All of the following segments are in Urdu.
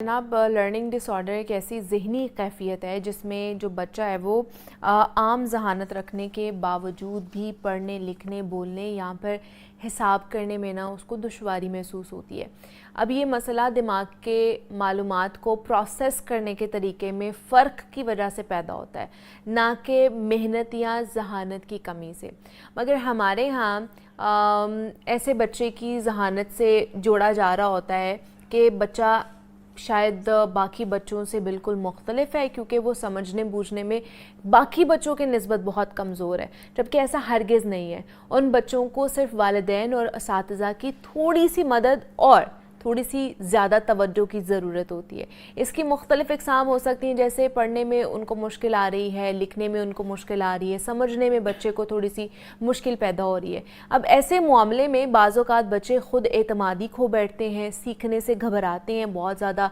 جناب، لرننگ ڈس آرڈر ایک ایسی ذہنی کیفیت ہے جس میں جو بچہ ہے وہ عام ذہانت رکھنے کے باوجود بھی پڑھنے لکھنے بولنے یا پھر حساب کرنے میں اس کو دشواری محسوس ہوتی ہے۔ اب یہ مسئلہ دماغ کے معلومات کو پروسیس کرنے کے طریقے میں فرق کی وجہ سے پیدا ہوتا ہے، نہ کہ محنت یا ذہانت کی کمی سے۔ مگر ہمارے ہاں ایسے بچے کی ذہانت سے جوڑا جا رہا ہوتا ہے کہ بچہ شاید باقی بچوں سے بالکل مختلف ہے، کیونکہ وہ سمجھنے بوجھنے میں باقی بچوں کے نسبت بہت کمزور ہے، جبکہ ایسا ہرگز نہیں ہے۔ ان بچوں کو صرف والدین اور اساتذہ کی تھوڑی سی مدد اور تھوڑی سی زیادہ توجہ کی ضرورت ہوتی ہے۔ اس کی مختلف اقسام ہو سکتی ہیں، جیسے پڑھنے میں ان کو مشکل آ رہی ہے، لکھنے میں ان کو مشکل آ رہی ہے، سمجھنے میں بچے کو تھوڑی سی مشکل پیدا ہو رہی ہے۔ اب ایسے معاملے میں بعض اوقات بچے خود اعتمادی کھو بیٹھتے ہیں، سیکھنے سے گھبراتے ہیں، بہت زیادہ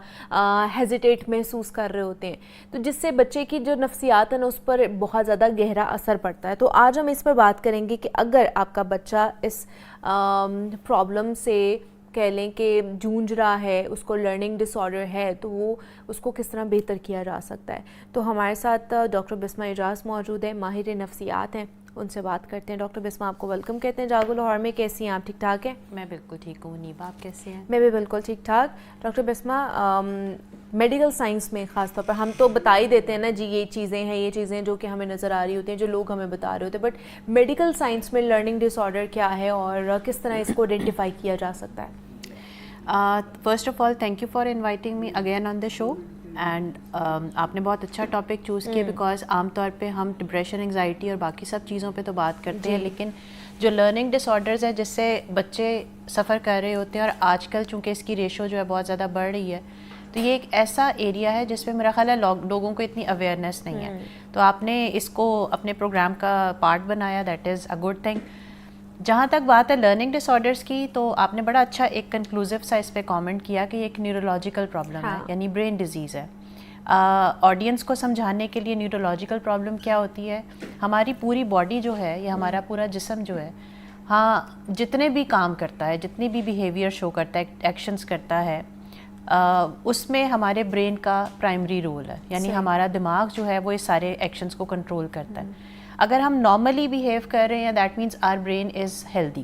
ہیزیٹیٹ محسوس کر رہے ہوتے ہیں، تو جس سے بچے کی جو نفسیات ہیں اس پر بہت زیادہ گہرا اثر پڑتا ہے۔ تو آج ہم اس پر بات کریں گے کہ اگر آپ کا بچہ اس پرابلم سے کہہ لیں کہ جونج رہا ہے، اس کو لرننگ ڈس آرڈر ہے، تو وہ اس کو کس طرح بہتر کیا جا سکتا ہے۔ تو ہمارے ساتھ ڈاکٹر بسمہ اعجاز موجود ہیں، ماہر نفسیات ہیں، ان سے بات کرتے ہیں۔ ڈاکٹر بسمہ، آپ کو ویلکم کہتے ہیں جاگو لاہور میں۔ کیسی ہیں آپ؟ ٹھیک ٹھاک ہیں؟ میں بالکل ٹھیک ہوں نیبا، آپ کیسے ہیں؟ میں بھی بالکل ٹھیک ٹھاک۔ ڈاکٹر بسمہ، میڈیکل سائنس میں خاص طور پر ہم تو بتا ہی دیتے ہیں نا جی، یہ چیزیں ہیں، یہ چیزیں جو کہ ہمیں نظر آ رہی ہوتی ہیں، جو لوگ ہمیں بتا رہے ہوتے ہیں، بٹ میڈیکل سائنس میں لرننگ ڈس آرڈر کیا ہے اور کس طرح اس کو آئیڈینٹیفائی کیا جا سکتا ہے؟ First of all thank you for inviting me again on the show, and آپ نے بہت اچھا ٹاپک چوز کیا، بیکاز عام طور پہ ہم ڈپریشن، انگزائٹی اور باقی سب چیزوں پہ تو بات کرتے ہیں، لیکن جو لرننگ ڈس آرڈرز ہیں جس سے بچے سفر کر رہے ہوتے ہیں، اور آج کل چونکہ اس کی ریشو جو ہے بہت زیادہ بڑھ رہی ہے، تو یہ ایک ایسا ایریا ہے جس پہ میرا خیال ہے لوگوں کو اتنی اویئرنیس نہیں ہے، تو آپ نے اس کو اپنے پروگرام کا پارٹ بنایا، that is a good thing. جہاں تک بات ہے لرننگ ڈس آرڈرس کی، تو آپ نے بڑا اچھا ایک کنکلوزیو سا اس پہ کامنٹ کیا کہ یہ ایک نیورولوجیکل پرابلم ہے، یعنی برین ڈیزیز ہے۔ آڈینس کو سمجھانے کے لیے نیورولوجیکل پرابلم کیا ہوتی ہے، ہماری پوری باڈی جو ہے یا ہمارا پورا جسم جو ہے، ہاں جتنے بھی کام کرتا ہے، جتنی بھی بیہیویئر شو کرتا ہے، ایکشنز کرتا ہے، اس میں ہمارے برین کا پرائمری رول ہے، یعنی ہمارا دماغ جو ہے وہ اس سارے ایکشنز کو کنٹرول کرتا ہے۔ اگر ہم نارملی بیہیو کر رہے ہیں، that means our brain is healthy,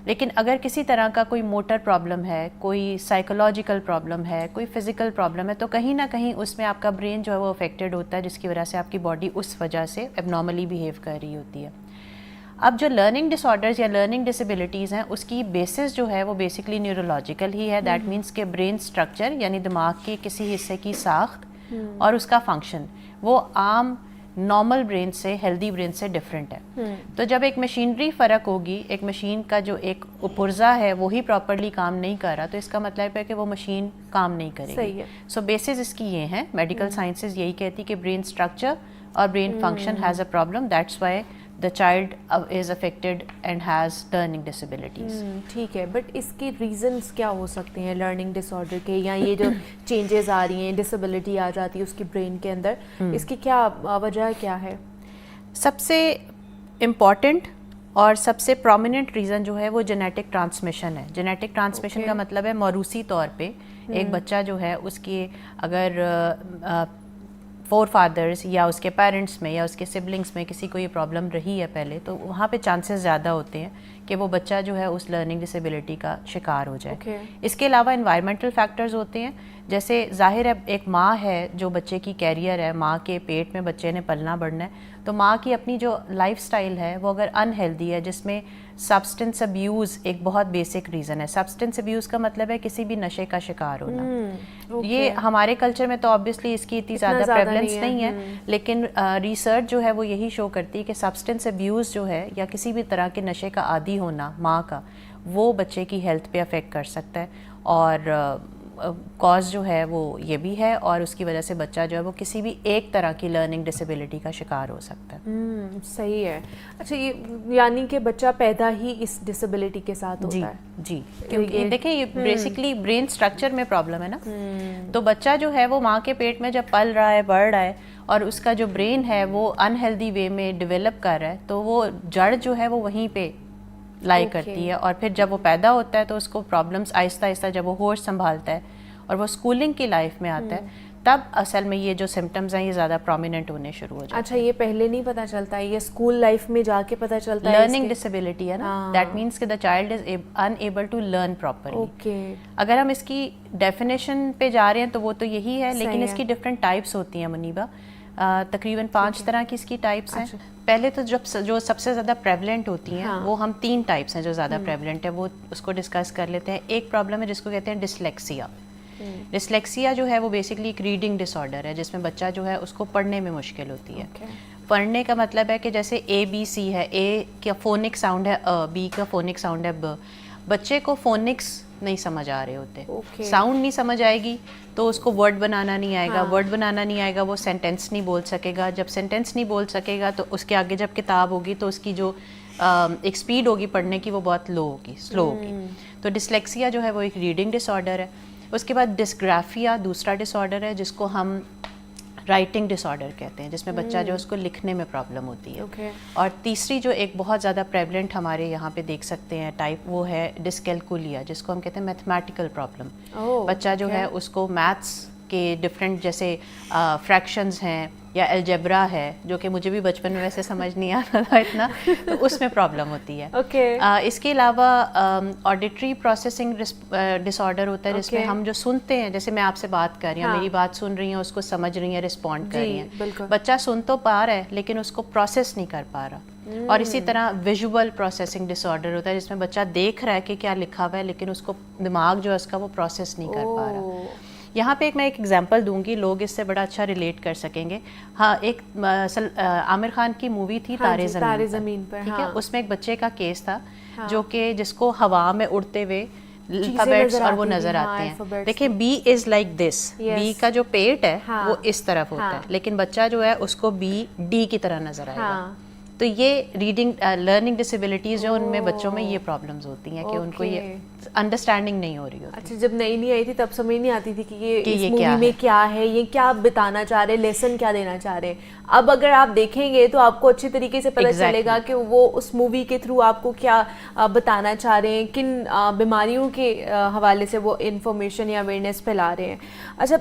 لیکن اگر کسی طرح کا کوئی موٹر پرابلم ہے، کوئی سائیکولوجیکل پرابلم ہے، کوئی فزیکل پرابلم ہے، تو کہیں نہ کہیں اس میں آپ کا برین جو ہے وہ افیکٹڈ ہوتا ہے، جس کی وجہ سے آپ کی باڈی اس وجہ سے اب نارملی بیہیو کر رہی ہوتی ہے۔ اب جو لرننگ ڈس آرڈرز یا لرننگ ڈسیبلٹیز ہیں، اس کی بیسس جو ہے وہ بیسکلی نیورولوجیکل ہی ہے، دیٹ مینس کہ برین سٹرکچر یعنی دماغ کے کسی حصے کی ساخت اور اس کا فنکشن وہ عام نارمل برین سے، ہیلدی برین سے ڈفرینٹ ہے۔ تو جب ایک مشینری فرق ہوگی، ایک مشین کا جو ایک پرزا ہے وہی پراپرلی کام نہیں کر رہا، تو اس کا مطلب ہے کہ وہ مشین کام نہیں کرے گی۔ سو بیسز اس کی یہ ہیں، میڈیکل سائنسز یہی کہتی کہ برین سٹرکچر اور brain function has a problem, that's why the child is affected and has learning disabilities۔ ٹھیک ہے، بٹ اس کی ریزنز کیا ہو سکتے ہیں لرننگ ڈس آرڈر کے، یا یہ جو چینجز آ رہی ہیں، ڈسیبلٹی آ جاتی ہے اس کی برین کے اندر، اس کی کیا وجہ کیا ہے؟ سب سے امپورٹنٹ اور سب سے پرومیننٹ ریزن جو ہے وہ جینیٹک ٹرانسمیشن ہے۔ جینیٹک ٹرانسمیشن کا مطلب ہے موروثی طور پہ ایک بچہ جو ہے اس کی اگر فور فادرز یا اس کے پیرنٹس میں یا اس کے سبلنگس میں کسی کو یہ پرابلم رہی ہے پہلے، تو وہاں پہ چانسز زیادہ ہوتے ہیں کہ وہ بچہ جو ہے اس لرننگ ڈسیبلٹی کا شکار ہو جائے۔ اس کے علاوہ انوائرمنٹل فیکٹرز ہوتے ہیں، جیسے ظاہر ہے ایک ماں ہے جو بچے کی کیریئر ہے، ماں کے پیٹ میں بچے نے پلنا بڑھنا ہے، تو ماں کی اپنی جو لائف سٹائل ہے وہ اگر انہیلدی ہے، جس میں سبسٹنس ابیوز ایک بہت بیسک ریزن ہے۔ سبسٹنس ابیوز کا مطلب ہے کسی بھی نشے کا شکار ہونا۔ یہ ہمارے کلچر میں تو آبویسلی اس کی اتنی زیادہ پریولنس نہیں ہے، لیکن ریسرچ جو ہے وہ یہی شو کرتی ہے کہ سبسٹنس ابیوز جو ہے یا کسی بھی طرح کے نشے کا عادی ہونا ماں کا، وہ بچے کی ہیلتھ پہ افیکٹ کر سکتا ہے، اور کاز جو ہے وہ یہ بھی ہے، اور اس کی وجہ سے بچہ جو ہے وہ کسی بھی ایک طرح کی لرننگ ڈسیبلٹی کا شکار ہو سکتا ہے۔ صحیح ہے۔ اچھا، یہ یعنی کہ بچہ پیدا ہی اس ڈسیبلٹی کے ساتھ ہوتا ہے؟ جی، کیونکہ دیکھیں یہ بیسکلی برین سٹرکچر میں پرابلم ہے نا، تو بچہ جو ہے وہ ماں کے پیٹ میں جب پل رہا ہے، بڑھ رہا ہے، اور اس کا جو برین ہے وہ انہیلدی وے میں ڈیولپ کر رہا ہے، تو وہ جڑ جو ہے وہ وہیں پہ لائی کرتی ہے، اور پھر جب وہ پیدا ہوتا ہے تو اس کو پرابلمس آہستہ آہستہ جب وہ ہوش سنبھالتا ہے اور وہ اسکولنگ کی لائف میں آتا ہے تب اصل میں یہ جو سمٹمز ہیں یہ زیادہ پرومیننٹ ہونے شروع ہو جاتے ہیں. اچھا یہ پہلے نہیں پتہ چلتا ہے, یہ اسکول لائف میں جا کے پتہ چلتا ہے؟ لرننگ ڈسیبلٹی ہے نا, دیٹ مینس کہ the child is unable to learn properly. Okay, اگر ہم اس کی ڈیفینیشن پہ جا رہے ہیں تو وہ تو یہی ہے, لیکن اس کی ڈفرینٹ ٹائپس ہوتی ہیں منیبہ, تقریباً 5 طرح کی اس کی ٹائپس ہیں. پہلے تو جو سب سے زیادہ پریولنٹ ہوتی ہیں وہ ہم 3 ٹائپس ہیں جو زیادہ پریولنٹ ہے, وہ اس کو ڈسکس کر لیتے ہیں. ایک پرابلم ہے جس کو کہتے ہیں ڈسلیکسیا. ڈسلیکسیا جو ہے وہ بیسکلی ایک ریڈنگ ڈس آرڈر ہے جس میں بچہ جو ہے اس کو پڑھنے میں مشکل ہوتی ہے. پڑھنے کا مطلب ہے کہ جیسے اے بی سی ہے, اے کا فونک ساؤنڈ ہے بی کا فونک ساؤنڈ ہے ب, بچے کو فونکس نہیں سمجھ آ رہے ہوتے, ساؤنڈ نہیں سمجھ آئے گی تو اس کو ورڈ بنانا نہیں آئے گا, ورڈ بنانا نہیں آئے گا وہ سینٹینس نہیں بول سکے گا, جب سینٹینس نہیں بول سکے گا تو اس کے آگے جب کتاب ہوگی تو اس کی جو ایک سپیڈ ہوگی پڑھنے کی وہ بہت لو ہوگی, سلو ہوگی. تو ڈسلیکسیا جو ہے وہ ایک ریڈنگ ڈس آرڈر ہے. اس کے بعد ڈسگرافیا دوسرا ڈس آرڈر ہے جس کو ہم رائٹنگ ڈس آرڈر کہتے ہیں, جس میں بچہ جو اس کو لکھنے میں پرابلم ہوتی ہے. اور تیسری جو ایک بہت زیادہ پریولنٹ ہمارے یہاں پہ دیکھ سکتے ہیں ٹائپ, وہ ہے ڈسکیلکولیا, جس کو ہم کہتے ہیں میتھمیٹیکل پرابلم. بچہ جو ہے اس کو میتھس کے ڈفرینٹ جیسے فریکشنز ہیں یا الجبرا ہے, جو کہ مجھے بھی بچپن میں ویسے سمجھ نہیں آتا تھا اتنا, تو اس میں پرابلم ہوتی ہے. اس کے علاوہ آڈیٹری پروسیسنگ ڈس آرڈر ہوتا ہے جس میں ہم جو سنتے ہیں, جیسے میں آپ سے بات کر رہی ہوں, میری بات سن رہی ہیں, اس کو سمجھ رہی ہیں, رسپونڈ کر رہی ہیں, بچہ سن تو پا رہا ہے لیکن اس کو پروسیس نہیں کر پا رہا. اور اسی طرح ویژول پروسیسنگ ڈس آرڈر ہوتا ہے جس میں بچہ دیکھ رہا ہے کہ کیا لکھا ہوا ہے لیکن اس کو دماغ جو ہے اس کا وہ پروسیس نہیں کر پا رہا. یہاں پہ میں ایک ایگزامپل دوں گی, لوگ اس سے بڑا اچھا ریلیٹ کر سکیں گے. ہاں, ایک عامر خان کی مووی تھی تارے زمین پر, ٹھیک ہے, اس میں ایک بچے کا کیس تھا جو کہ جس کو ہوا میں اڑتے ہوئے الفابیٹس اور وہ نظر آتے ہیں. دیکھیں B is like this, B کا جو پیٹ ہے وہ اس طرف ہوتا ہے, لیکن بچہ جو ہے اس کو بی ڈی کی طرح نظر آئے گا. تو یہ ریڈنگ لرننگ ڈسیبلٹیز جو ان میں بچوں میں یہ پرابلمز ہوتی ہیں کہ ان کو یہ انڈرسٹینڈنگ نہیں ہو رہی ہوتی. اچھا, جب نئی آئی تھی تب سمجھ نہیں آتی تھی کہ یہ مووی میں کیا ہے, یہ کیا بتانا چاہ رہے, لیسن کیا دینا چاہ رہے. اب اگر آپ دیکھیں گے تو آپ کو اچھی طریقے سے پتہ چلے گا کہ وہ اس مووی کے تھرو آپ کو کیا بتانا چاہ رہے ہیں, کن بیماریوں کے حوالے سے وہ انفارمیشن یا اویئرنیس پھیلا رہے ہیں. اچھا,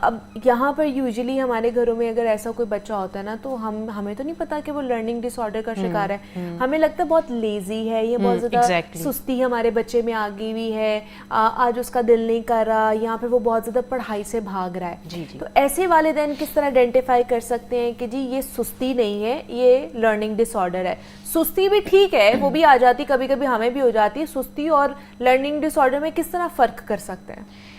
اب یہاں پر یوزلی ہمارے گھروں میں اگر ایسا کوئی بچہ ہوتا ہے نا تو ہمیں تو نہیں پتا کہ وہ لرننگ ڈس آرڈر کا شکار ہے, ہمیں لگتا ہے بہت لیزی ہے, یہ بہت زیادہ سستی ہمارے بچے میں آ گئی ہوئی ہے, آج اس کا دل نہیں کر رہا, یہاں پہ وہ بہت زیادہ پڑھائی سے بھاگ رہا ہے. تو ایسے والدین کس طرح آئیڈینٹیفائی کر سکتے ہیں کہ جی یہ سستی نہیں ہے, یہ لرننگ ڈس آرڈر ہے؟ سستی بھی ٹھیک ہے, وہ بھی آ جاتی, کبھی کبھی ہمیں بھی ہو جاتی ہے. سستی اور لرننگ ڈس آرڈر میں کس طرح فرق کر سکتے ہیں؟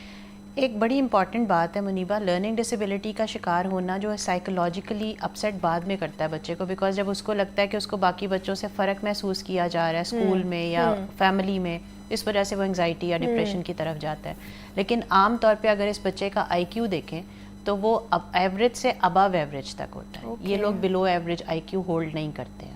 ایک بڑی امپورٹنٹ بات ہے منیبہ, لرننگ ڈسیبلٹی کا شکار ہونا جو ہے سائیکولوجیکلی اپسیٹ بعد میں کرتا ہے بچے کو, بیکاز جب اس کو لگتا ہے کہ اس کو باقی بچوں سے فرق محسوس کیا جا رہا ہے اسکول میں یا فیملی میں, اس وجہ سے وہ انگزائٹی یا ڈپریشن کی طرف جاتا ہے. لیکن عام طور پہ اگر اس بچے کا آئی کیو دیکھیں تو وہ ایوریج سے ابو ایوریج تک ہوتا ہے. یہ لوگ below average I Q hold نہیں کرتے ہیں.